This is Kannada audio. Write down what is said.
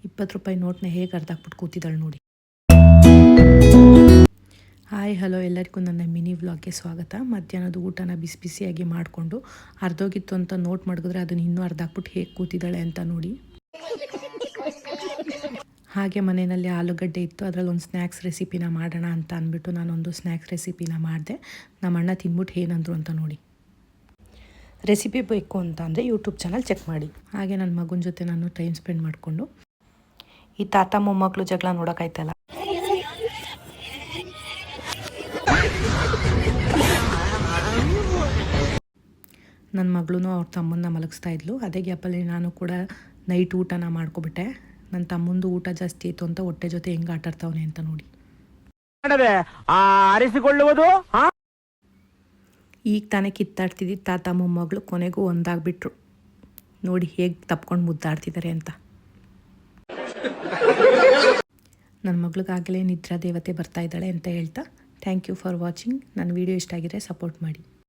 20 ರೂಪಾಯಿ ನೋಟ್ನ ಹೇಗೆ ಅರ್ಧಾಕ್ಬಿಟ್ಟು ಕೂತಿದ್ದಾಳೆ ನೋಡಿ. ಹಾಯ್ ಹಲೋ, ಎಲ್ಲರಿಗೂ ನನ್ನ ಮಿನಿ ವ್ಲಾಗ್ಗೆ ಸ್ವಾಗತ. ಮಧ್ಯಾಹ್ನದ ಊಟನ ಬಿಸಿ ಬಿಸಿಯಾಗಿ ಮಾಡಿಕೊಂಡು ಅರ್ಧೋಗಿತ್ತು ಅಂತ ನೋಟ್ ಮಾಡಿದ್ರೆ ಅದನ್ನು ಇನ್ನೂ ಅರ್ಧಾಕ್ಬಿಟ್ಟು ಹೇಗೆ ಕೂತಿದ್ದಾಳೆ ಅಂತ ನೋಡಿ. ಹಾಗೆ ಮನೆಯಲ್ಲಿ ಆಲೂಗಡ್ಡೆ ಇತ್ತು, ಅದರಲ್ಲಿ ಒಂದು ಸ್ನ್ಯಾಕ್ಸ್ ರೆಸಿಪಿನ ಮಾಡೋಣ ಅಂತ ಅಂದ್ಬಿಟ್ಟು ನಾನೊಂದು ಸ್ನ್ಯಾಕ್ಸ್ ರೆಸಿಪಿನ ಮಾಡಿದೆ. ನಮ್ಮ ಅಣ್ಣ ತಿಂದ್ಬಿಟ್ಟು ಏನಂದ್ರು ಅಂತ ನೋಡಿ. ರೆಸಿಪಿ ಬೇಕು ಅಂತ ಅಂದರೆ ಯೂಟ್ಯೂಬ್ ಚಾನಲ್ ಚೆಕ್ ಮಾಡಿ. ಹಾಗೆ ನನ್ನ ಮಗನ ಜೊತೆ ನಾನು ಟೈಮ್ ಸ್ಪೆಂಡ್ ಮಾಡಿಕೊಂಡು ಈ ತಾತ ಮೊಮ್ಮಕ್ಕಳು ಜಗಳ ನೋಡೋಕ್ಕಾಯ್ತಲ್ಲ. ನನ್ನ ಮಗಳೂ ಅವ್ರ ತಮ್ಮನ್ನ ಮಲಗಿಸ್ತಾ ಇದ್ಲು. ಅದೇ ಗ್ಯಾಪಲ್ಲಿ ನಾನು ಕೂಡ ನೈಟ್ ಊಟನ ಮಾಡ್ಕೊಬಿಟ್ಟೆ. ನನ್ನ ತಮ್ಮಂದು ಊಟ ಜಾಸ್ತಿ ಆಯಿತು ಅಂತ ಹೊಟ್ಟೆ ಜೊತೆ ಹೆಂಗೆ ಆಟಾಡ್ತಾವನೆ ಅಂತ ನೋಡಿ. ಈಗ ತಾನೇ ಕಿತ್ತಾಡ್ತಿದ್ದಿದ್ದು ತಾತ ಮೊಮ್ಮಗಳು ಕೊನೆಗೂ ಒಂದಾಗ್ಬಿಟ್ರು. ನೋಡಿ ಹೇಗೆ ತಪ್ಕೊಂಡು ಮುದ್ದಾಡ್ತಿದ್ದಾರೆ ಅಂತ. ನನ್ನ ಮಗಳಿಗಾಗಲೇ ನಿದ್ರಾ ದೇವತೆ ಬರ್ತಾ ಇದ್ದಾಳೆ ಅಂತ ಹೇಳ್ತಾ ಥ್ಯಾಂಕ್ ಯು ಫಾರ್ ವಾಚಿಂಗ್. ನನ್ನ ವಿಡಿಯೋ ಇಷ್ಟ ಆಗಿದ್ರೆ ಸಪೋರ್ಟ್ ಮಾಡಿ.